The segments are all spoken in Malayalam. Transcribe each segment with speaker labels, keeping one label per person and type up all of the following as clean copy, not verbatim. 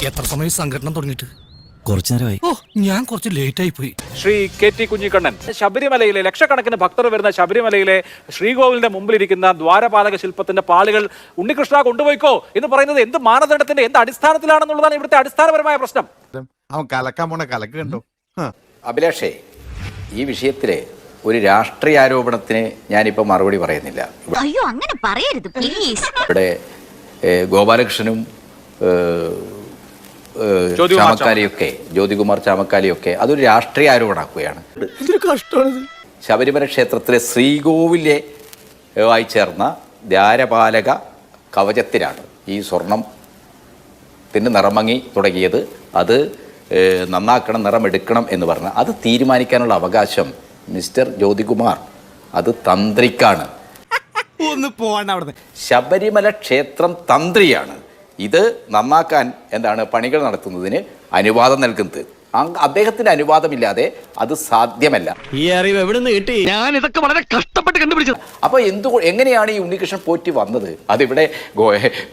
Speaker 1: എത്ര സമയം സംഘടന തുടങ്ങിയിട്ട്?
Speaker 2: കുറച്ചു നേരമായി.
Speaker 1: ഓ, ഞാൻ കുറച്ച് ലേറ്റ് ആയി പോയി.
Speaker 3: ശ്രീ കെ.ടി. കുഞ്ഞിക്കണ്ണൻ, ശബരിമലയിലെ ലക്ഷക്കണക്കിന് ഭക്തർ വരുന്ന ശബരിമലയിലെ ശ്രീകോവിലിന്റെ മുമ്പിലിരിക്കുന്ന ദ്വാരപാലക ശില്പത്തിന്റെ പാളികൾ ഉണ്ണികൃഷ്ണ കൊണ്ടുപോയിക്കോ എന്ന് പറയുന്നത് എന്ത് മാനദണ്ഡത്തിന്റെ എന്ത് അടിസ്ഥാനത്തിലാണെന്നുള്ളതാണ് ഇവിടുത്തെ അടിസ്ഥാനപരമായ പ്രശ്നം.
Speaker 4: അവൻ കലക്കാൻ പോണ കലക്ക് കണ്ടോ?
Speaker 5: അഭിലാഷേ, ഈ വിഷയത്തില് ഒരു രാഷ്ട്രീയ ആരോപണത്തിന് ഞാനിപ്പോൾ മറുപടി പറയുന്നില്ല.
Speaker 6: അയ്യോ, അങ്ങനെ പറയരുത് പ്ലീസ്.
Speaker 5: ഇവിടെ ഗോപാലകൃഷ്ണനും ജ്യോതികുമാർ ചാമക്കാലിയൊക്കെ അതൊരു രാഷ്ട്രീയ ആരോപണമാക്കുകയാണ്. ശബരിമല ക്ഷേത്രത്തിലെ ശ്രീകോവിലെ ആയി ചേർന്ന ദ്വാരപാലക കവചത്തിലാണ് ഈ സ്വർണത്തിന് നിറമങ്ങി തുടങ്ങിയത്. അത് നന്നാക്കണം, നിറമെടുക്കണം എന്ന് പറഞ്ഞാൽ അത് തീരുമാനിക്കാനുള്ള അവകാശം മിസ്റ്റർ ജ്യോതികുമാർ, അത് തന്ത്രിക്കാണ്.
Speaker 2: ഒന്ന് പോവാണ്ട് അവിടെ.
Speaker 5: ശബരിമല ക്ഷേത്രം തന്ത്രിയാണ് ഇത് നന്നാക്കാൻ പണികൾ നടത്തുന്നതിന് അനുവാദം നൽകുന്നത്. അദ്ദേഹത്തിന്റെ അനുവാദമില്ലാതെ അത് സാധ്യമല്ല.
Speaker 2: ഈ അറിവ് എവിടെ നിന്ന് കിട്ടി? ഞാൻ ഇതൊക്കെ വളരെ കഷ്ടപ്പെട്ട് കണ്ടുപിടിച്ചത്.
Speaker 5: അപ്പൊ എങ്ങനെയാണ് ഈ ഉണ്ണികൃഷ്ണൻ പോറ്റി വന്നത്? അതിവിടെ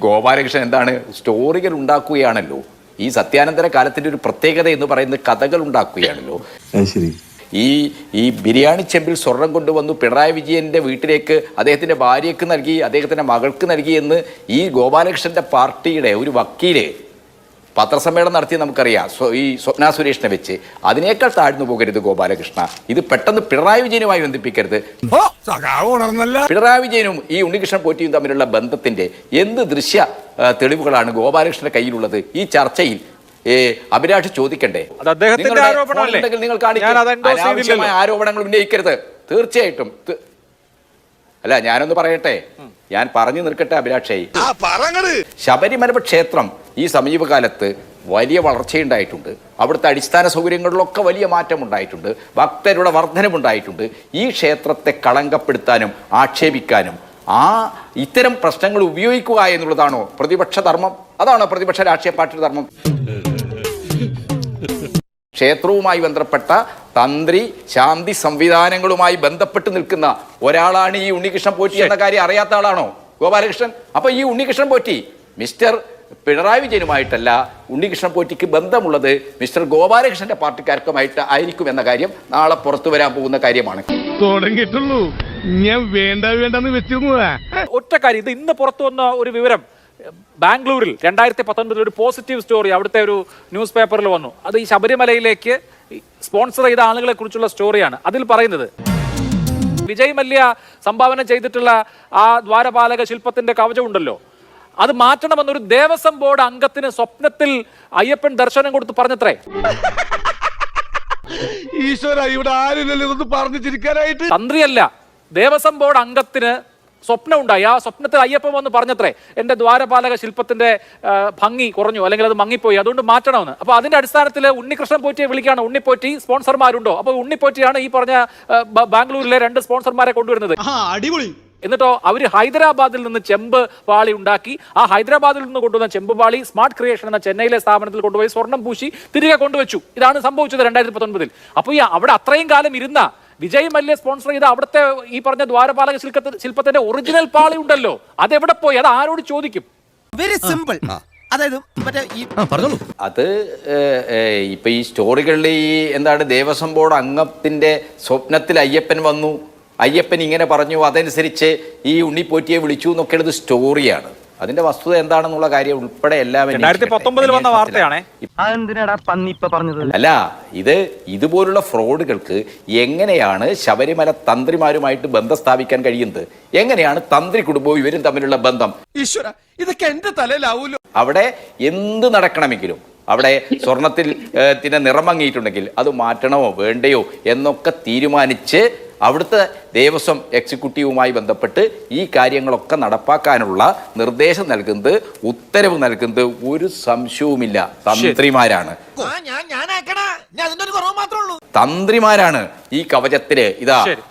Speaker 5: ഗോപാലകൃഷ്ണൻ സ്റ്റോറികൾ ഉണ്ടാക്കുകയാണല്ലോ. ഈ സത്യാനന്തര കാലത്തിന്റെ ഒരു പ്രത്യേകത എന്ന് പറയുന്നത് കഥകൾ ഉണ്ടാക്കുകയാണല്ലോ. ഈ ബിരിയാണി ചെമ്പിൽ സ്വർണം കൊണ്ടുവന്നു പിണറായി വിജയന്റെ വീട്ടിലേക്ക് അദ്ദേഹത്തിന്റെ ഭാര്യയ്ക്ക് നൽകി, അദ്ദേഹത്തിന്റെ മകൾക്ക് നൽകി എന്ന് ഈ ഗോപാലകൃഷ്ണന്റെ പാർട്ടിയുടെ ഒരു വക്കീല് പത്രസമ്മേളനം നടത്തി നമുക്കറിയാം. ഈ സ്വപ്ന സുരേഷിനെ വെച്ച് അതിനേക്കാൾ താഴ്ന്നു പോകരുത് ഗോപാലകൃഷ്ണ. ഇത് പെട്ടെന്ന് പിണറായി വിജയനുമായി ബന്ധിപ്പിക്കരുത്. പിണറായി വിജയനും ഈ ഉണ്ണികൃഷ്ണൻ പോറ്റിയും തമ്മിലുള്ള ബന്ധത്തിന്റെ എന്ത് ദൃശ്യ തെളിവുകളാണ് ഗോപാലകൃഷ്ണന്റെ കയ്യിലുള്ളത്? ഈ ചർച്ചയിൽ അഭിലാഷ് ചോദിക്കണ്ടേ? നിങ്ങൾ കാണിക്കുന്ന ആരോപണങ്ങൾ ഉന്നയിക്കരുത് തീർച്ചയായിട്ടും. അല്ല, ഞാനൊന്ന് പറയട്ടെ, ഞാൻ പറഞ്ഞു നിൽക്കട്ടെ അഭിലാഷേ. ശബരിമല ക്ഷേത്രം ഈ സമീപകാലത്ത് വലിയ വളർച്ചയുണ്ടായിട്ടുണ്ട്. അവിടുത്തെ അടിസ്ഥാന സൗകര്യങ്ങളിലൊക്കെ വലിയ മാറ്റം ഉണ്ടായിട്ടുണ്ട്. ഭക്തരുടെ വർധനമുണ്ടായിട്ടുണ്ട്. ഈ ക്ഷേത്രത്തെ കളങ്കപ്പെടുത്താനും ആക്ഷേപിക്കാനും ഇത്തരം പ്രശ്നങ്ങൾ ഉപയോഗിക്കുക എന്നുള്ളതാണോ പ്രതിപക്ഷ ധർമ്മം? അതാണോ പ്രതിപക്ഷ രാഷ്ട്രീയ പാർട്ടിയുടെ ധർമ്മം? ക്ഷേത്രവുമായി ബന്ധപ്പെട്ട തന്ത്രി ശാന്തി സംവിധാനങ്ങളുമായി ബന്ധപ്പെട്ട് നിൽക്കുന്ന ഒരാളാണ് ഈ ഉണ്ണികൃഷ്ണൻ പോറ്റി എന്ന കാര്യം അറിയാത്ത ആളാണോ ഗോപാലകൃഷ്ണൻ? അപ്പൊ ഈ ഉണ്ണികൃഷ്ണൻ പോറ്റി മിസ്റ്റർ പിണറായി വിജയനുമായിട്ടല്ല, ഉണ്ണികൃഷ്ണൻ പോറ്റിക്ക് ബന്ധമുള്ളത് മിസ്റ്റർ ഗോപാലകൃഷ്ണന്റെ പാർട്ടിക്കാർക്കുമായിട്ട് ആയിരിക്കും എന്ന കാര്യം നാളെ പുറത്തു വരാൻ പോകുന്ന കാര്യമാണ്.
Speaker 4: തുടങ്ങിയിട്ടുള്ളൂ, ഞാൻ വേണ്ടെന്ന് വെച്ചിരുന്നതാ.
Speaker 3: ഒറ്റ കാര്യം, ഇത് ഇന്ന് പുറത്തു വന്ന ഒരു വിവരം. ബാംഗ്ലൂരിൽ 2019 ഒരു പോസിറ്റീവ് സ്റ്റോറി അവിടുത്തെ ഒരു ന്യൂസ് പേപ്പറിൽ വന്നു. അത് ഈ ശബരിമലയിലേക്ക് സ്പോൺസർ ചെയ്ത ആളുകളെ കുറിച്ചുള്ള സ്റ്റോറിയാണ്. അതിൽ പറയുന്നത് വിജയ് മല്യ സംഭാവന ചെയ്തിട്ടുള്ള ആ ദ്വാരപാലക ശില്പത്തിന്റെ കവചം ഉണ്ടല്ലോ, അത് മാറ്റണമെന്നൊരു ദേവസ്വം ബോർഡ് അംഗത്തിന് സ്വപ്നത്തിൽ അയ്യപ്പൻ ദർശനം കൊടുത്ത് പറഞ്ഞത്രേ.
Speaker 4: ഈശ്വര, ഇവിടെ ആരും പറഞ്ഞു ചിരിക്കാനായിട്ട്.
Speaker 3: തന്ത്രിയല്ല, ദേവസ്വം ബോർഡ് അംഗത്തിന് സ്വപ്നം ഉണ്ടായി. ആ സ്വപ്നത്തിൽ അയ്യപ്പൻ വന്ന് പറഞ്ഞത്രേ, എന്റെ ദ്വാരപാലക ശില്പത്തിന്റെ ഭംഗി കുറഞ്ഞു, അല്ലെങ്കിൽ അത് മങ്ങിപ്പോയി, അതുകൊണ്ട് മാറ്റണമെന്ന്. അപ്പൊ അതിന്റെ അടിസ്ഥാനത്തിൽ ഉണ്ണികൃഷ്ണൻ പോറ്റിയെ വിളിക്കുകയാണ്. ഉണ്ണിപ്പോറ്റി സ്പോൺസർമാരുണ്ടോ? അപ്പൊ ഉണ്ണിപ്പോറ്റിയാണ് ഈ പറഞ്ഞ ബാംഗ്ലൂരിലെ 2 സ്പോൺസർമാരെ കൊണ്ടുവരുന്നത്.
Speaker 2: അടിപൊളി.
Speaker 3: എന്നിട്ടോ അവര് ഹൈദരാബാദിൽ നിന്ന് ചെമ്പ് പാളി ഉണ്ടാക്കി. ആ ഹൈദരാബാദിൽ നിന്ന് കൊണ്ടുവന്ന ചെമ്പ് പാളി സ്മാർട്ട് ക്രിയേഷൻ എന്ന ചെന്നൈയിലെ സ്ഥാപനത്തിൽ കൊണ്ടുപോയി സ്വർണം പൂശി തിരികെ കൊണ്ടുവച്ചു. ഇതാണ് സംഭവിച്ചത് 2019. അപ്പൊ ഈ അവിടെ അത്രയും കാലം ഇരുന്ന വിജയ് മല്യ സ്പോൺസർ ചെയ്ത അവിടുത്തെ ഈ പറഞ്ഞ ദ്വാരപാലക ശില്പത്തിന്റെ ഒറിജിനൽ പാളി ഉണ്ടല്ലോ, അതെവിടെ പോയി? അത് ആരോട് ചോദിക്കും?
Speaker 2: Very simple. അതായത്
Speaker 5: അത് ഇപ്പൊ ഈ സ്റ്റോറികളിൽ ദേവസ്വം ബോർഡ് അംഗത്തിന്റെ സ്വപ്നത്തിൽ അയ്യപ്പൻ വന്നു, അയ്യപ്പൻ ഇങ്ങനെ പറഞ്ഞു, അതനുസരിച്ച് ഈ ഉണ്ണിപ്പോറ്റിയെ വിളിച്ചു എന്നൊക്കെയുള്ളത് സ്റ്റോറിയാണ്. അതിന്റെ വസ്തുത എന്താണെന്നുള്ള കാര്യം ഉൾപ്പെടെ എല്ലാവരും
Speaker 3: 2019 വന്ന വാർത്തയാണ്.
Speaker 5: അല്ല, ഇതുപോലുള്ള ഫ്രോഡുകൾക്ക് എങ്ങനെയാണ് ശബരിമല തന്ത്രിമാരുമായിട്ട് ബന്ധം സ്ഥാപിക്കാൻ കഴിയുന്നത്? എങ്ങനെയാണ് തന്ത്രി കുടുംബവും ഇവരും തമ്മിലുള്ള ബന്ധം?
Speaker 2: ഈശ്വര, ഇതൊക്കെ എന്റെ തലയിലാവൂലോ.
Speaker 5: അവിടെ എന്ത് നടക്കണമെങ്കിലും, അവിടെ സ്വർണത്തിൽ നിറമങ്ങിയിട്ടുണ്ടെങ്കിൽ അത് മാറ്റണമോ വേണ്ടയോ എന്നൊക്കെ തീരുമാനിച്ച് അവിടുത്തെ ദേവസ്വം എക്സിക്യൂട്ടീവുമായി ബന്ധപ്പെട്ട് ഈ കാര്യങ്ങളൊക്കെ നടപ്പാക്കാനുള്ള നിർദ്ദേശം നൽകുന്നത്, ഉത്തരവ് നൽകുന്നത് ഒരു സംശയവുമില്ല തന്ത്രിമാരാണ്. തന്ത്രിമാരാണ്. ഈ കവചത്തിന്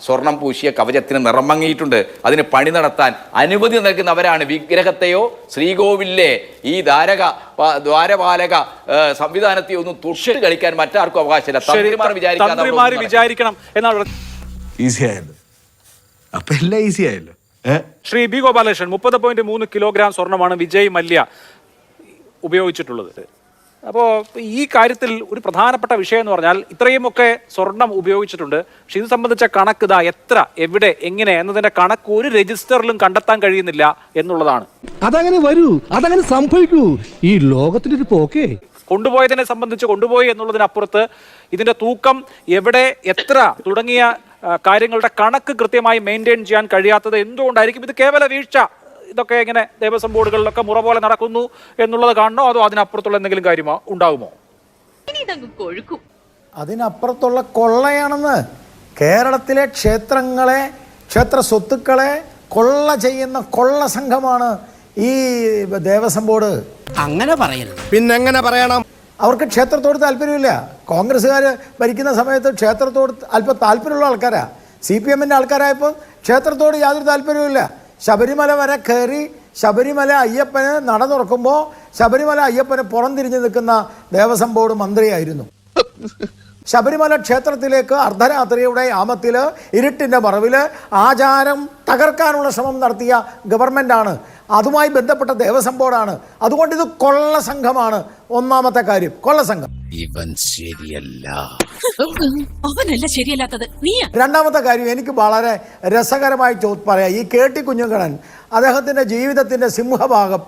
Speaker 5: സ്വർണം പൂശിയ കവചത്തിന് നിറം മങ്ങിയിട്ടുണ്ട്, അതിന് പണി നടത്താൻ അനുമതി നൽകുന്നവരാണ്. വിഗ്രഹത്തെയോ ശ്രീകോവിലെ ഈ ദ്വാരപാലക സംവിധാനത്തെയോ ഒന്നും തൊട്ട് കളിക്കാൻ മറ്റാർക്കും അവകാശമില്ല. തന്ത്രിമാർ വിചാരിക്കണം എന്നാണ്.
Speaker 4: ഈസി ആയല്ലോ, അപ്പൊ എല്ലാം ഈസി ആയല്ലോ.
Speaker 3: ശ്രീ ബി ഗോപാലകൃഷ്ണൻ, 30.3 കിലോഗ്രാം സ്വർണമാണ് വിജയ് മല്യ ഉപയോഗിച്ചിട്ടുള്ളത്. അപ്പോൾ ഈ കാര്യത്തിൽ ഒരു പ്രധാനപ്പെട്ട വിഷയം എന്ന് പറഞ്ഞാൽ ഇത്രയുമൊക്കെ സ്വർണം ഉപയോഗിച്ചിട്ടുണ്ട്. പക്ഷെ ഇത് സംബന്ധിച്ച കണക്ക് ഇതാ എത്ര, എവിടെ, എങ്ങനെ എന്നതിന്റെ കണക്ക് ഒരു രജിസ്റ്ററിലും കണ്ടെത്താൻ കഴിയുന്നില്ല എന്നുള്ളതാണ്.
Speaker 2: അതങ്ങനെ വരൂ, അതങ്ങനെ സംഭവിക്കൂ. ഈ ലോകത്തിന്റെ ഒരു പോക്കേ.
Speaker 3: കൊണ്ടുപോയതിനെ സംബന്ധിച്ച് കൊണ്ടുപോയി എന്നുള്ളതിനപ്പുറത്ത് ഇതിന്റെ തൂക്കം, എവിടെ, എത്ര തുടങ്ങിയ കാര്യങ്ങളുടെ കണക്ക് കൃത്യമായി മെയിൻറ്റെയിൻ ചെയ്യാൻ കഴിയാത്തത് എന്തുകൊണ്ടായിരിക്കും? ഇത് കേവല വീഴ്ച, ഇതൊക്കെ ഇങ്ങനെ ദേവസ്വം ബോർഡുകളിലൊക്കെ മുറ പോലെ നടക്കുന്നു എന്നുള്ളത് കാണണോ, അതോ അതിനപ്പുറത്തുള്ള എന്തെങ്കിലും കാര്യമോ ഉണ്ടാകുമോ?
Speaker 7: അതിനപ്പുറത്തുള്ള കൊള്ളയാണെന്ന്. കേരളത്തിലെ ക്ഷേത്രങ്ങളെ, ക്ഷേത്ര സ്വത്തുക്കളെ കൊള്ള ചെയ്യുന്ന കൊള്ള സംഘമാണ് ഈ ദേവസ്വം ബോർഡ്.
Speaker 2: അങ്ങനെ പറയരുത്. പിന്നെങ്ങനെ പറയണം?
Speaker 7: അവർക്ക് ക്ഷേത്രത്തോട് താല്പര്യമില്ല. കോൺഗ്രസ്സുകാർ ഭരിക്കുന്ന സമയത്ത് ക്ഷേത്രത്തോട് അല്പം താല്പര്യമുള്ള ആൾക്കാരാ. CPM-ന്റെ ആൾക്കാരായപ്പോൾ ക്ഷേത്രത്തോട് യാതൊരു താല്പര്യവുമില്ല. ശബരിമല വരെ കയറി ശബരിമല അയ്യപ്പന് നട തുറക്കുമ്പോൾ ശബരിമല അയ്യപ്പന് പുറംതിരിഞ്ഞ് നിൽക്കുന്ന ദേവസ്വം ബോർഡ് മന്ത്രിയായിരുന്നു. ശബരിമല ക്ഷേത്രത്തിലേക്ക് അർദ്ധരാത്രിയുടെ യാമത്തിൽ ഇരുട്ടിൻ്റെ മറവിൽ ആചാരം തകർക്കാനുള്ള ശ്രമം നടത്തിയ ഗവൺമെൻറ്റാണ്. അതുമായി ബന്ധപ്പെട്ട ദേവസ്വം ബോർഡാണ്. അതുകൊണ്ട് ഇത് കൊള്ള സംഘമാണ്. ഒന്നാമത്തെ കാര്യം, കൊള്ള സംഘം.
Speaker 2: ഇവൻ ശരിയല്ല.
Speaker 8: അവനല്ല ശരിയല്ലാത്തത്, നീയാ.
Speaker 7: രണ്ടാമത്തെ കാര്യം, എനിക്ക് വളരെ രസകരമായി പറയാം. ഈ KT കുഞ്ഞുകണ്ണൻ അദ്ദേഹത്തിൻ്റെ ജീവിതത്തിൻ്റെ സിംഹഭാഗം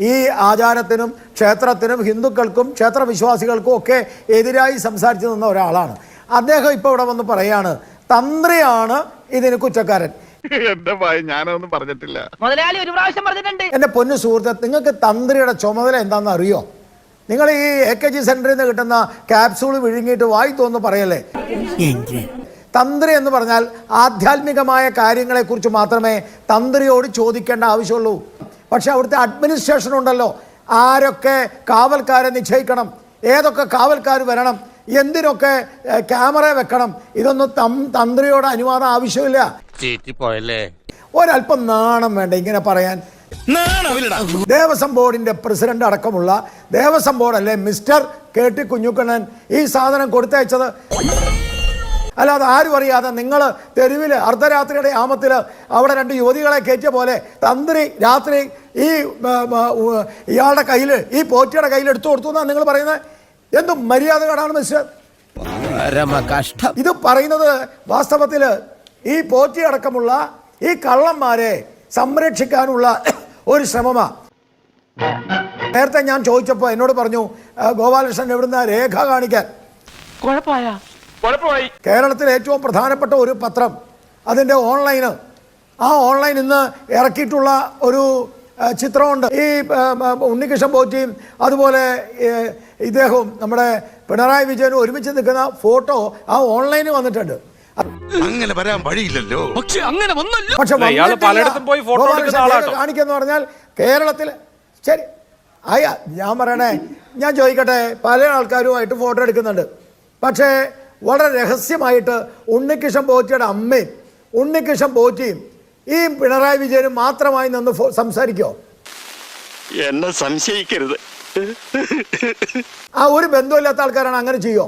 Speaker 7: ഈ ആചാരത്തിനും ക്ഷേത്രത്തിനും ഹിന്ദുക്കൾക്കും ക്ഷേത്രവിശ്വാസികൾക്കും ഒക്കെ എതിരായി സംസാരിച്ചു നിന്ന ഒരാളാണ്. അദ്ദേഹം ഇപ്പോൾ ഇവിടെ വന്ന് പറയാണ് തന്ത്രിയാണ് ഇതിന് കുറ്റക്കാരൻ.
Speaker 2: എന്റെ ഭയ ഞാനൊന്നും പറഞ്ഞിട്ടില്ല.
Speaker 8: മുതലാളി ഒരു പ്രാവശ്യം പറഞ്ഞിട്ടുണ്ട്.
Speaker 7: എൻ്റെ പൊന്നു സുഹൃത്തെ, നിങ്ങൾക്ക് തന്ത്രിയുടെ ചുമതല എന്താണെന്ന് അറിയോ? നിങ്ങൾ ഈ AKG സെന്ററിൽ നിന്ന് കിട്ടുന്ന ക്യാപ്സൂൾ വിഴുങ്ങിയിട്ട് വായി തോന്നുന്നു പറയല്ലേ. തന്ത്രി എന്ന് പറഞ്ഞാൽ ആധ്യാത്മികമായ കാര്യങ്ങളെക്കുറിച്ച് മാത്രമേ തന്ത്രിയോട് ചോദിക്കേണ്ട ആവശ്യമുള്ളൂ. പക്ഷെ അവിടുത്തെ അഡ്മിനിസ്ട്രേഷൻ ഉണ്ടല്ലോ, ആരൊക്കെ കാവൽക്കാരെ നിശ്ചയിക്കണം, ഏതൊക്കെ കാവൽക്കാർ വരണം, എന്തിനൊക്കെ ക്യാമറ വെക്കണം, ഇതൊന്നും തന്ത്രിയോട് അനുവാദം ആവശ്യമില്ല. ഒരല്പം നാണം വേണ്ട ഇങ്ങനെ പറയാൻ. ദേവസ്വം ബോർഡിന്റെ പ്രസിഡന്റ് അടക്കമുള്ള ദേവസ്വം ബോർഡല്ലേ മിസ്റ്റർ KT കുഞ്ഞുകണ്ണൻ ഈ സാധനം കൊടുത്തയച്ചത്? അല്ലാതെ ആരും അറിയാതെ നിങ്ങൾ തെരുവിൽ അർദ്ധരാത്രിയുടെ യാമത്തിൽ അവിടെ 2 യുവതികളെ കയറ്റിയ പോലെ തന്ത്രി രാത്രി ഈ ഇയാളുടെ കയ്യിൽ, ഈ പോറ്റിയുടെ കയ്യിൽ എടുത്തു കൊടുത്തു എന്നാണ് നിങ്ങൾ പറയുന്നത്. എന്തും മര്യാദകളാണ് മിസ്റ്റർ. ഇത് പറയുന്നത് വാസ്തവത്തിൽ ഈ പോറ്റി അടക്കമുള്ള ഈ കള്ളന്മാരെ സംരക്ഷിക്കാനുള്ള ഒരു ശ്രമമാണ്. നേരത്തെ ഞാൻ ചോദിച്ചപ്പോൾ എന്നോട് പറഞ്ഞു ഗോപാലകൃഷ്ണൻ എവിടുന്ന രേഖ കാണിക്കാൻ. കേരളത്തിലെ ഏറ്റവും പ്രധാനപ്പെട്ട ഒരു പത്രം, അതിൻ്റെ ഓൺലൈന്, ആ ഓൺലൈൻ ഇന്ന് ഇറക്കിയിട്ടുള്ള ഒരു ചിത്രമുണ്ട്. ഈ ഉണ്ണികൃഷ്ണൻ പോറ്റിയും അതുപോലെ ഇദ്ദേഹവും നമ്മുടെ പിണറായി വിജയനും ഒരുമിച്ച് നിൽക്കുന്ന ഫോട്ടോ ആ ഓൺലൈനിൽ വന്നിട്ടുണ്ട്.
Speaker 9: അങ്ങനെ വരാൻ വഴിയില്ലല്ലോ.
Speaker 7: പക്ഷെ
Speaker 3: പോയി ഫോട്ടോ
Speaker 7: കാണിക്കെന്ന് പറഞ്ഞാൽ കേരളത്തിൽ ശരി ഞാൻ പറയണേ, ഞാൻ ചോദിക്കട്ടെ, പല ആൾക്കാരുമായിട്ട് ഫോട്ടോ എടുക്കുന്നുണ്ട്. പക്ഷേ വളരെ രഹസ്യമായിട്ട് ഉണ്ണികൃഷ്ണൻ പോറ്റിയുടെ അമ്മയും ഉണ്ണികൃഷ്ണൻ പോറ്റിയും ഈ പിണറായി വിജയനും മാത്രമായി നിന്ന് സംസാരിക്കോ?
Speaker 9: എന്നെ സംശയിക്കരുത്.
Speaker 7: ആ ഒരു ബന്ധമില്ലാത്ത ആൾക്കാരാണ് അങ്ങനെ ചെയ്യോ?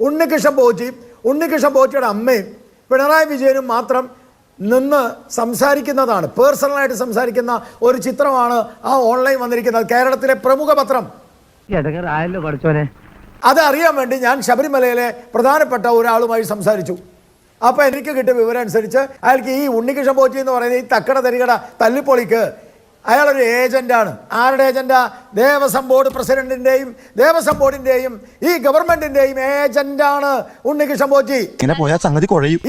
Speaker 7: ഉണ്ണികൃഷ്ണൻ പോറ്റിയും ഉണ്ണികൃഷ്ണൻ പോറ്റിയുടെ അമ്മയും പിണറായി വിജയനും മാത്രം നിന്ന് സംസാരിക്കുന്നതാണ്, പേഴ്സണലായിട്ട് സംസാരിക്കുന്ന ഒരു ചിത്രമാണ് ആ ഓൺലൈൻ വന്നിരിക്കുന്നത്. കേരളത്തിലെ പ്രമുഖ പത്രം. അത് അറിയാൻ വേണ്ടി ഞാൻ ശബരിമലയിലെ പ്രധാനപ്പെട്ട ഒരാളുമായി സംസാരിച്ചു. അപ്പോൾ എനിക്ക് കിട്ടിയ വിവരം അനുസരിച്ച് അയാൾക്ക് ഈ ഉണ്ണികൃഷ്ണൻ പോറ്റി എന്ന് പറയുന്നത് ഈ തക്കട തരികട തല്ലിപ്പൊളിക്ക് അയാളൊരു ഏജന്റാണ്. ആരുടെ ഏജന്റാ? ദേവസ്വം ബോർഡ് പ്രസിഡന്റിന്റെയും ദേവസ്വം ബോർഡിന്റെയും ഈ ഗവൺമെന്റിന്റെയും ഏജന്റാണ് ഉണ്ണികൃഷ്ണൻ പോറ്റി.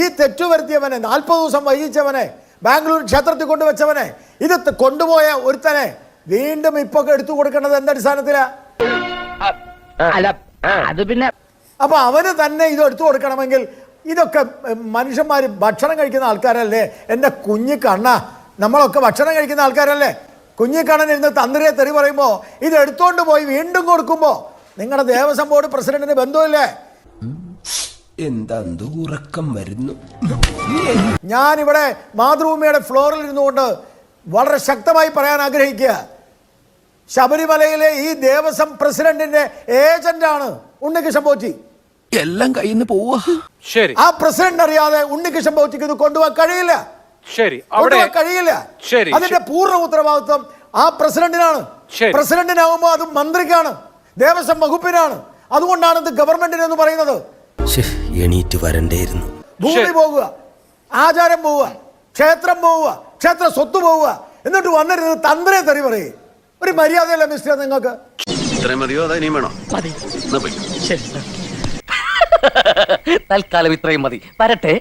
Speaker 7: ഈ തെറ്റു വരുത്തിയവനെ, 40 ദിവസം വൈകിച്ചവനെ, ബാംഗ്ലൂർ ക്ഷേത്രത്തിൽ കൊണ്ടുവച്ചവനെ, ഇത് കൊണ്ടുപോയ ഒരുത്തനെ വീണ്ടും ഇപ്പൊ എടുത്തു കൊടുക്കേണ്ടത് എന്തടിസ്ഥാനത്തിലാ? അപ്പൊ അവന് തന്നെ ഇത് എടുത്തു കൊടുക്കണമെങ്കിൽ ഇതൊക്കെ മനുഷ്യന്മാർ ഭക്ഷണം കഴിക്കുന്ന ആൾക്കാരല്ലേ? എൻ്റെ കുഞ്ഞിക്കണ്ണ, നമ്മളൊക്കെ ഭക്ഷണം കഴിക്കുന്ന ആൾക്കാരല്ലേ? കുഞ്ഞിക്കണ്ണൻ ഇരുന്ന് തന്ത്രിയെ തെറി പറയുമ്പോൾ ഇത് എടുത്തോണ്ട് പോയി വീണ്ടും കൊടുക്കുമ്പോൾ നിങ്ങളുടെ ദേവസ്വം ബോർഡ് പ്രസിഡന്റിന് ബന്ധമില്ലേ?
Speaker 10: എന്താ ഉറക്കം വരുന്നു.
Speaker 7: ഞാനിവിടെ മാതൃഭൂമിയുടെ ഫ്ലോറിൽ ഇരുന്നുകൊണ്ട് വളരെ ശക്തമായി പറയാൻ ആഗ്രഹിക്കുക, ശബരിമലയിലെ ഈ ദേവസ്വം പ്രസിഡന്റിന്റെ ഏജന്റാണ് ഉണ്ണികൃഷ്ണൻ പോറ്റി.
Speaker 10: എല്ലാം കയ്യിൽ നിന്ന് പോവാ.
Speaker 3: ശരി,
Speaker 7: ആ പ്രസിഡന്റ് അറിയാതെ ഉണ്ണികൃഷ്ണൻ പോറ്റിക്ക് ഇത് കൊണ്ടുപോകാൻ കഴിയില്ല.
Speaker 3: ശരി,
Speaker 7: കഴിയില്ല. അതിന്റെ പൂർണ്ണ ഉത്തരവാദിത്വം ആ പ്രസിഡന്റിനാണ്. പ്രസിഡന്റിനാവുമ്പോ അത് മന്ത്രിക്കാണ്. ദേവസ്വം വകുപ്പിനാണ്. അതുകൊണ്ടാണ് ഇത് ഗവൺമെന്റിന് എന്ന് പറയുന്നത്.
Speaker 10: എണീറ്റ് വരണ്ടേയിരുന്നു.
Speaker 7: ഭൂമി പോകുക, ആചാരം പോവുക, ക്ഷേത്രം പോവുക, ക്ഷേത്ര സ്വത്ത് പോവുക, എന്നിട്ട് വന്നിരുന്നത് തന്ത്രയെ തെറി പറയേ. ഒരു മര്യാദയല്ല മിസ്റ്റർ നിങ്ങൾക്ക്?
Speaker 9: ഇത്രയും മതിയോ അതോ ഇനിയും വേണോ?
Speaker 2: തൽക്കാലം ഇത്രയും മതി. വരട്ടെ.